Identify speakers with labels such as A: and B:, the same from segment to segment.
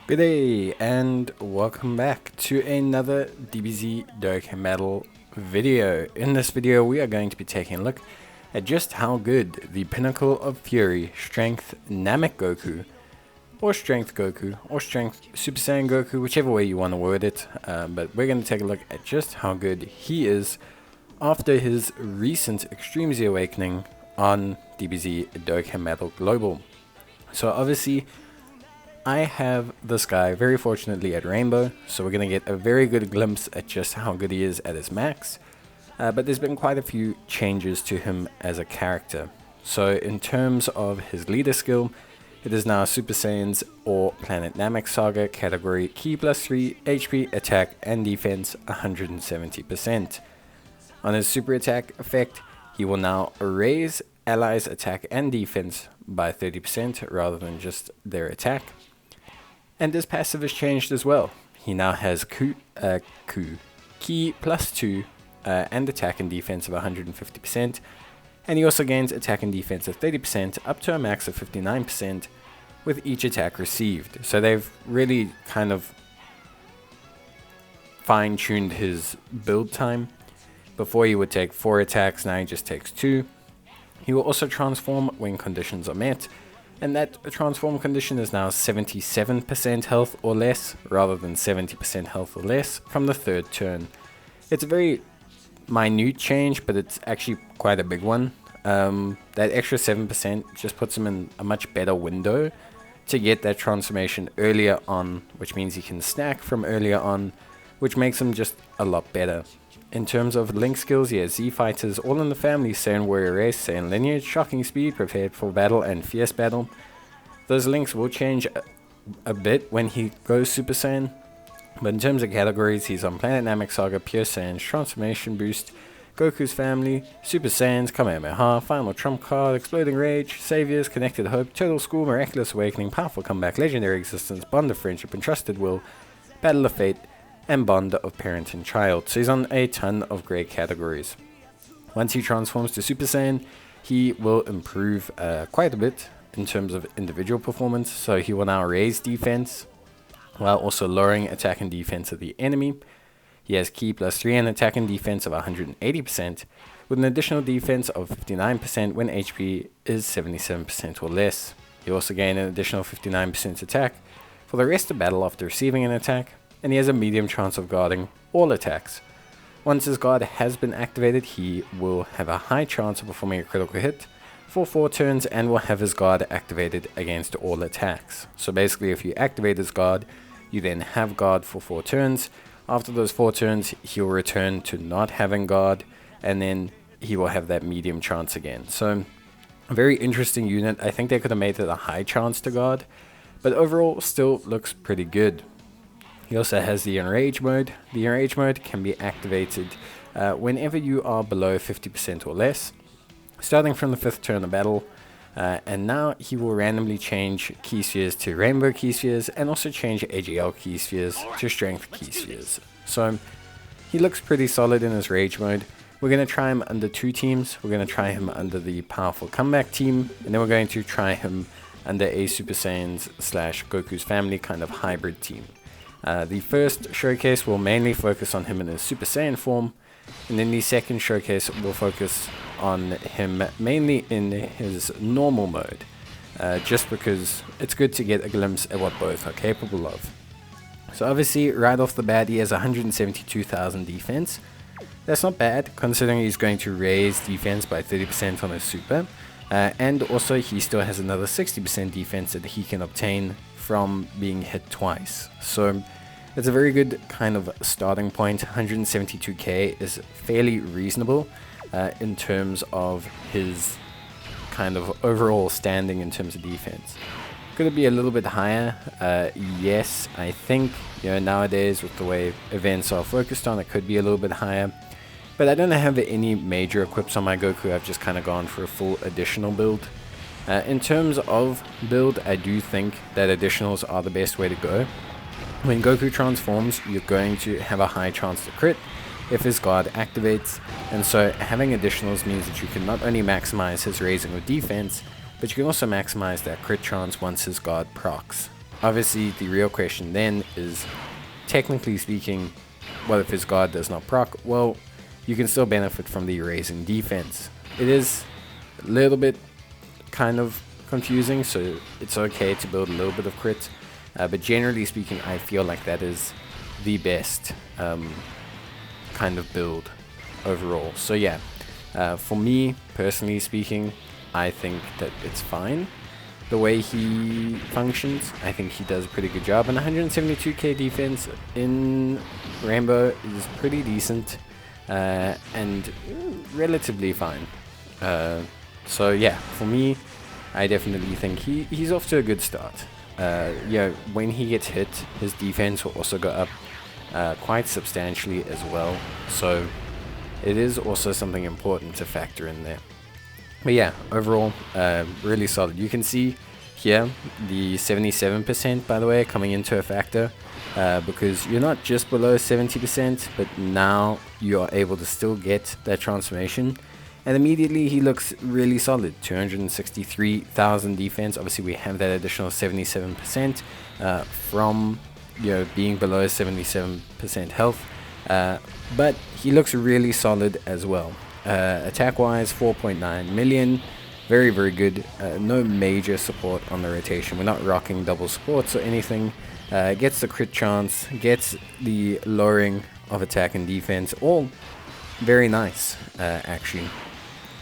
A: Good day and welcome back to another DBZ Dokkan video. In this video we are going to be taking a look at just how good the Pinnacle of Fury Strength Namek Goku or Strength Goku or Strength Super Saiyan Goku, whichever way you want to word it, but we're going to take a look at just how good he is after his recent Extreme Z Awakening on DBZ Dokkan Global. So obviously I have this guy very fortunately at Rainbow, so we're going to get a very good glimpse at just how good he is at his max. But there's been quite a few changes to him as a character. So in terms of his leader skill, it is now Super Saiyans or Planet Namek Saga category Ki +3, HP, attack and defense 170%. On his super attack effect, he will now raise allies' attack and defense by 30% rather than just their attack. And his passive has changed as well. He now has Ki +2 and attack and defense of 150%. And he also gains attack and defense of 30% up to a max of 59% with each attack received. So they've really kind of fine-tuned his build time. Before he would take 4 attacks, now he just takes 2. He will also transform when conditions are met, and that transform condition is now 77% health or less rather than 70% health or less from the 3rd turn. It's a very minute change, but it's actually quite a big one. That extra 7% just puts him in a much better window to get that transformation earlier on, which means he can stack from earlier on, which makes him just a lot better. In terms of link skills, he has Z Fighters, All in the Family, Saiyan Warrior Race, Saiyan Lineage, Shocking Speed, Prepared for Battle, and Fierce Battle. Those links will change a bit when he goes Super Saiyan, but in terms of categories, he's on Planet Namek Saga, Pure Saiyans, Transformation Boost, Goku's Family, Super Saiyans, Kamehameha, Final Trump Card, Exploding Rage, Saviors, Connected Hope, Total School, Miraculous Awakening, Powerful Comeback, Legendary Existence, Bond of Friendship, Entrusted Will, Battle of Fate, and Bond of Parent and Child. So he's on a ton of great categories. Once he transforms to Super Saiyan, he will improve quite a bit in terms of individual performance. So he will now raise defense while also lowering attack and defense of the enemy. He has Ki +3 and attack and defense of 180% with an additional defense of 59% when HP is 77% or less. He also gains an additional 59% attack for the rest of battle after receiving an attack, and he has a medium chance of guarding all attacks. Once his guard has been activated, he will have a high chance of performing a critical hit for 4 turns and will have his guard activated against all attacks. So basically, if you activate his guard, you then have guard for 4 turns. After those 4 turns, he'll return to not having guard, and then he will have that medium chance again. So a very interesting unit. I think they could have made it a high chance to guard, but overall still looks pretty good. He also has the Enrage Mode. The Enrage Mode can be activated whenever you are below 50% or less, starting from the 5th turn of battle, and now he will randomly change Key Spheres to Rainbow Key Spheres and also change AGL Key Spheres to Strength Key Spheres. So he looks pretty solid in his Rage Mode. We're going to try him under 2 teams. We're going to try him under the Powerful Comeback team, and then we're going to try him under a Super Saiyans / Goku's Family kind of hybrid team. The first showcase will mainly focus on him in his Super Saiyan form, and then the second showcase will focus on him mainly in his normal mode, just because it's good to get a glimpse at what both are capable of. So obviously, right off the bat, he has 172,000 defense. That's not bad, considering he's going to raise defense by 30% on his super, and also he still has another 60% defense that he can obtain from being hit twice. So it's a very good kind of starting point. 172k is fairly reasonable in terms of his kind of overall standing in terms of defense. Could it be a little bit higher? Yes, I think nowadays with the way events are focused on, it could be a little bit higher. But I don't have any major equips on my Goku. I've just kind of gone for a full additional build. In terms of build, I do think that additionals are the best way to go. When Goku transforms, you're going to have a high chance to crit if his guard activates, and so having additionals means that you can not only maximize his raising of defense, but you can also maximize that crit chance once his guard procs. obviously the real question then is, technically speaking, what if his guard does not proc? Well, you can still benefit from the raising defense. It is a little bit kind of confusing, so it's okay to build a little bit of crit, but generally speaking, I feel like that is the best kind of build overall. So yeah, for me personally speaking, I think that it's fine the way he functions. I think he does a pretty good job, and 172k defense in Rainbow is pretty decent and relatively fine. So yeah, for me, I definitely think he's off to a good start. Yeah, when he gets hit, his defense will also go up quite substantially as well. So it is also something important to factor in there. But yeah, overall, really solid. You can see here the 77%, by the way, coming into a factor, because you're not just below 70%, but now you are able to still get that transformation. And immediately he looks really solid. 263,000 defense. Obviously, we have that additional 77% from being below 77% health. But he looks really solid as well. Attack-wise, 4.9 million. Very, very good. No major support on the rotation. We're not rocking double supports or anything. Gets the crit chance. Gets the lowering of attack and defense. All very nice, actually.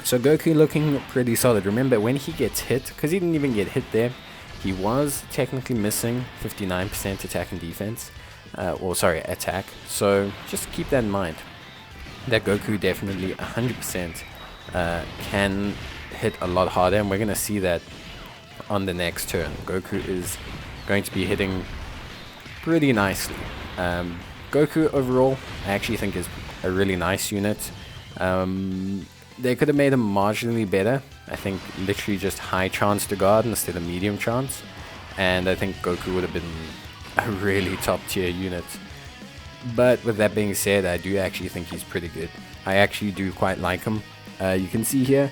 A: So Goku looking pretty solid. Remember, when he gets hit, because he didn't even get hit there, he was technically missing 59% attack and defense. Attack. So just keep that in mind. That Goku definitely 100% can hit a lot harder, and we're going to see that on the next turn. Goku is going to be hitting pretty nicely. Goku overall, I actually think is a really nice unit. They could have made him marginally better. I think literally just high chance to guard instead of medium chance. And I think Goku would have been a really top tier unit. But with that being said, I do actually think he's pretty good. I actually do quite like him. You can see here,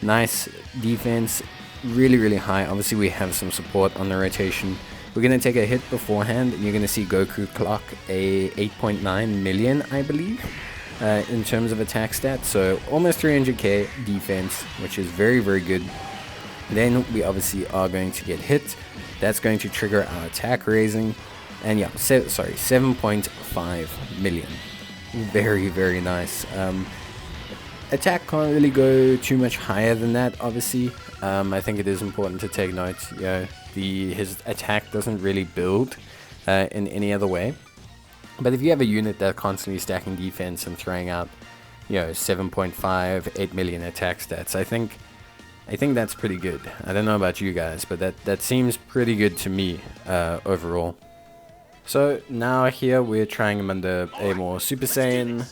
A: nice defense, really, really high. Obviously, we have some support on the rotation. We're going to take a hit beforehand, and you're going to see Goku clock a 8.9 million, I believe, in terms of attack stats. So almost 300k defense, which is very, very good. Then we obviously are going to get hit. That's going to trigger our attack raising. And yeah, 7.5 million. Very, very nice. Attack can't really go too much higher than that, obviously. I think it is important to take note. His attack doesn't really build in any other way. But if you have a unit that's constantly stacking defense and throwing out, 7.5, 8 million attack stats, I think that's pretty good. I don't know about you guys, but that seems pretty good to me overall. So now here we're trying him under a more Super Saiyan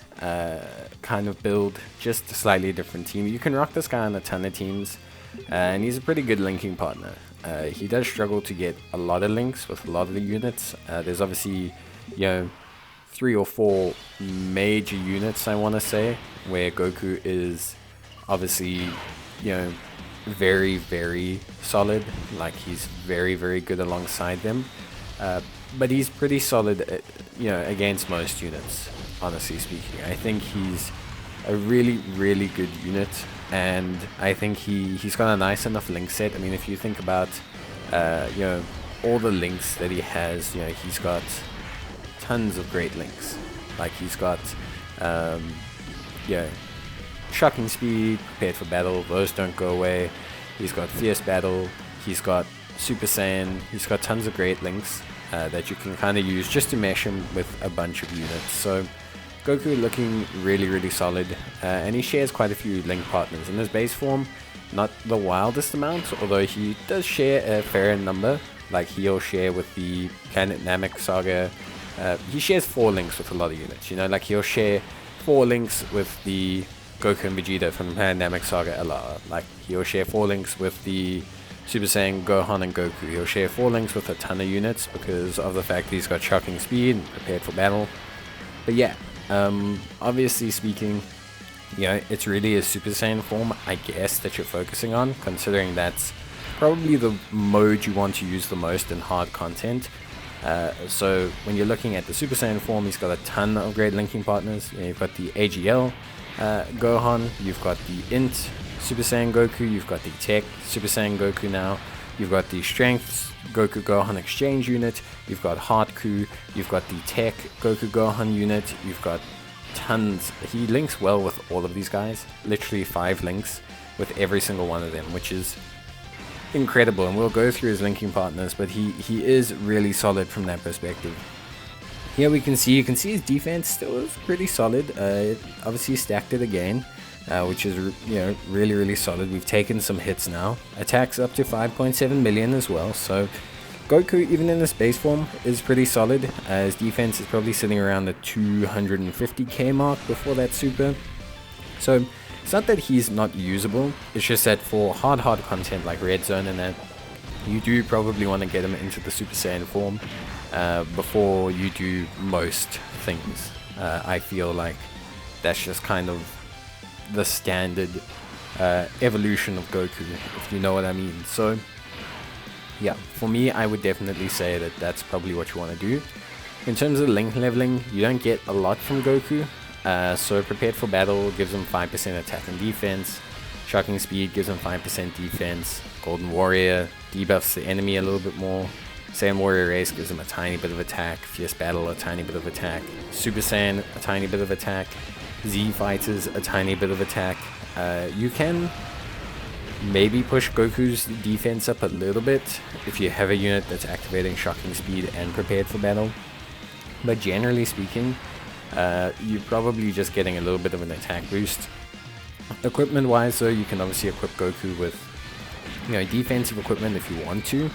A: kind of build, just a slightly different team. You can rock this guy on a ton of teams, and he's a pretty good linking partner. He does struggle to get a lot of links with a lot of the units. There's obviously, 3 or 4 major units, I want to say, where Goku is obviously, very, very solid. Like, he's very, very good alongside them. But he's pretty solid, against most units, honestly speaking. I think he's a really, really good unit, and I think he's got a nice enough link set. I mean, if you think about, all the links that he has, he's got tons of great links. Like, he's got, shocking speed, prepared for battle, those don't go away. He's got fierce battle, he's got Super Saiyan, he's got tons of great links that you can kind of use just to mesh him with a bunch of units. So Goku looking really, really solid, and he shares quite a few link partners. In his base form, not the wildest amount, although he does share a fair number. Like, he'll share with the Planet Namek Saga. He shares 4 links with a lot of units, like he'll share 4 links with the Goku and Vegeta from Planet Namek Saga LR. Like, he'll share 4 links with the Super Saiyan Gohan and Goku. He'll share 4 links with a ton of units because of the fact that he's got shocking speed and prepared for battle. But yeah, obviously speaking, it's really a Super Saiyan form, I guess, that you're focusing on, considering that's probably the mode you want to use the most in hard content. So when you're looking at the Super Saiyan form, he's got a ton of great linking partners. You've got the AGL Gohan, you've got the Int Super Saiyan Goku, you've got the Tech Super Saiyan Goku now, you've got the Strength Goku Gohan Exchange unit, you've got Heart Ku, you've got the Tech Goku Gohan unit, you've got tons. He links well with all of these guys, literally 5 links with every single one of them, which is incredible. And we'll go through his linking partners, but he is really solid from that perspective. Here you can see his defense still is pretty solid. Obviously stacked it again, which is really solid. We've taken some hits now. Attacks up to 5.7 million as well. So Goku, even in the space form, is pretty solid. His defense is probably sitting around the 250k mark before that super. So it's not that he's not usable. It's just that for hard content like Red Zone and that, you do probably want to get him into the Super Saiyan form before you do most things. I feel like that's just kind of the standard evolution of Goku, if you know what I mean. So yeah, for me, I would definitely say that that's probably what you want to do. In terms of link leveling, you don't get a lot from Goku. So Prepared for Battle gives him 5% attack and defense. Shocking Speed gives him 5% defense. Golden Warrior debuffs the enemy a little bit more. Saiyan Warrior Race gives him a tiny bit of attack. Fierce Battle, a tiny bit of attack. Super Saiyan, a tiny bit of attack. Z Fighters, a tiny bit of attack. You can maybe push Goku's defense up a little bit if you have a unit that's activating Shocking Speed and Prepared for Battle. But generally speaking, you're probably just getting a little bit of an attack boost. Equipment wise though, you can obviously equip Goku with defensive equipment if you want to.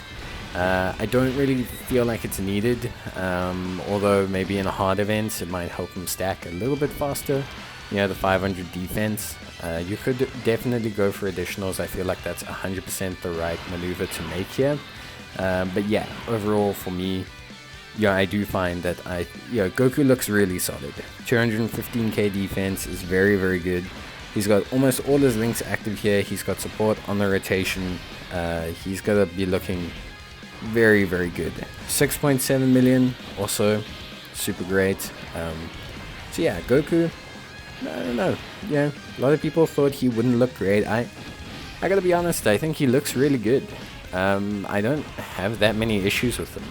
A: I don't really feel like it's needed, although maybe in a hard event it might help him stack a little bit faster. The 500 defense. You could definitely go for additionals. I feel like that's 100% the right maneuver to make here. But yeah, overall for me, I do find that Goku looks really solid. 215k defense is very good. He's got almost all his links active here. He's got support on the rotation. He's gonna be looking very good. 6.7 million, also super great. So yeah, Goku, I don't know. A lot of people thought he wouldn't look great. I gotta be honest, I think he looks really good. I don't have that many issues with him.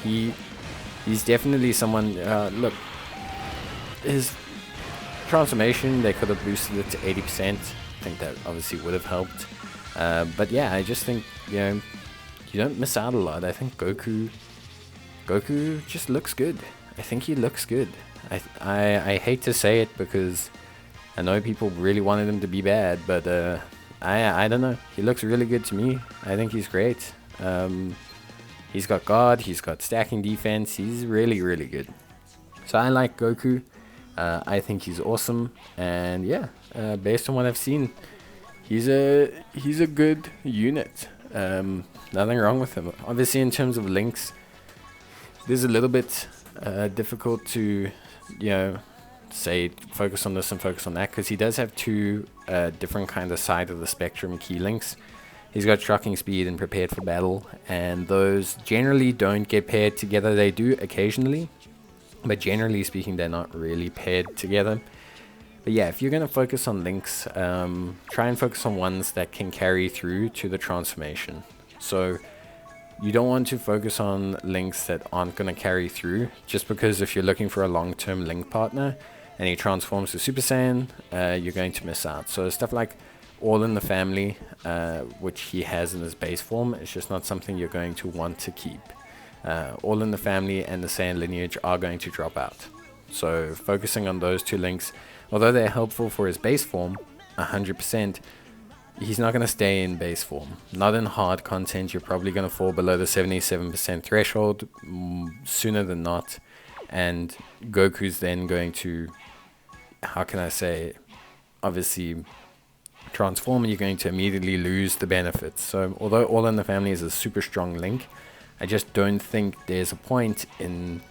A: He's definitely someone. Look, his transformation, they could have boosted it to 80%. I think that obviously would have helped. But yeah, I just think you don't miss out a lot. I think Goku just looks good. I think he looks good. I hate to say it because I know people really wanted him to be bad, but I don't know. He looks really good to me. I think he's great. He's got guard, he's got stacking defense. He's really good. So I like Goku. I think he's awesome, and yeah, based on what I've seen, he's a good unit. Nothing wrong with him. Obviously, in terms of links, there's a little bit difficult to say focus on this and focus on that, because he does have two different kind of side of the spectrum key links. He's got Shocking Speed and Prepared for Battle, and those generally don't get paired together. They do occasionally, but generally speaking, they're not really paired together. But yeah, if you're going to focus on links, try and focus on ones that can carry through to the transformation. So you don't want to focus on links that aren't going to carry through, just because if you're looking for a long-term link partner and he transforms to Super Saiyan, you're going to miss out. So stuff like All in the Family, which he has in his base form, it's just not something you're going to want to keep. All in the Family and the Saiyan lineage are going to drop out. So focusing on those two links, although they're helpful for his base form, 100%, he's not going to stay in base form. Not in hard content. You're probably going to fall below the 77% threshold sooner than not. And Goku's then going to, how can I say, obviously transform, and you're going to immediately lose the benefits. So although All in the Family is a super strong link, I just don't think there's a point in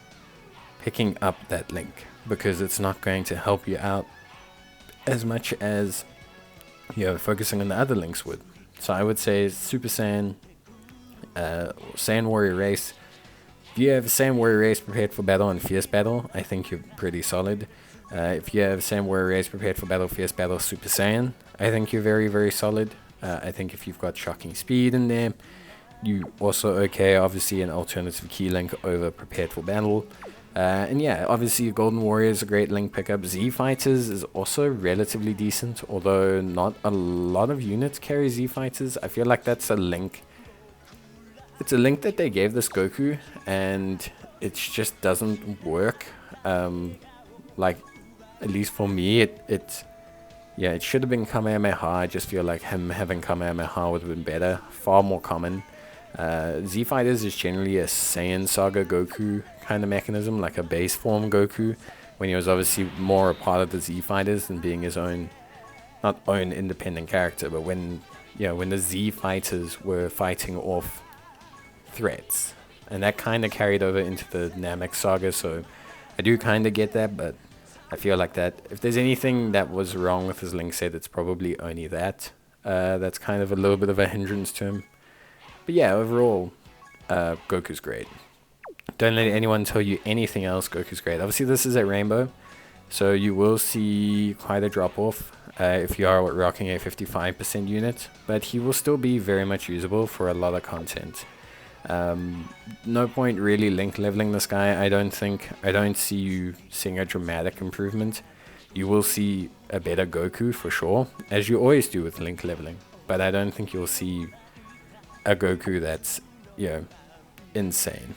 A: picking up that link, because it's not going to help you out as much as focusing on the other links would. So I would say Super Saiyan, Saiyan Warrior Race. If you have Saiyan Warrior Race prepared for battle and Fierce Battle, I think you're pretty solid. If you have Saiyan Warrior Race prepared for battle, Fierce Battle, Super Saiyan, I think you're very, very solid. I think if you've got Shocking Speed in there, you also okay. Obviously an alternative key link over prepared for battle. And yeah, obviously Golden Warrior is a great link pickup. Z Fighters is also relatively decent, although not a lot of units carry Z Fighters. I feel like that's a link. It's a link that they gave this Goku, and it just doesn't work. Like, at least for me, it should have been Kamehameha. I just feel like him having Kamehameha would have been better, far more common. Z Fighters is generally a Saiyan Saga Goku kind of mechanism, like a base form Goku, when he was obviously more a part of the Z Fighters than being his own, not own independent character, but when the Z Fighters were fighting off threats, and that kind of carried over into the Namek Saga. So I do kind of get that, but I feel like that if there's anything that was wrong with his link set, it's probably only that. That's kind of a little bit of a hindrance to him. But yeah, overall, Goku's great. Don't let anyone tell you anything else. Goku's great. Obviously, this is at Rainbow, so you will see quite a drop-off if you are rocking a 55% unit, but he will still be very much usable for a lot of content. No point really link leveling this guy. I don't see you seeing a dramatic improvement. You will see a better Goku for sure, as you always do with link leveling, but I don't think you'll see a Goku that's, insane.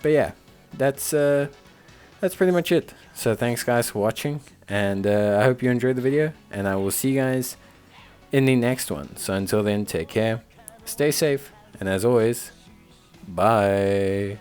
A: But yeah, that's pretty much it. So thanks guys for watching, and I hope you enjoyed the video, and I will see you guys in the next one. So until then, take care, stay safe, and as always, bye.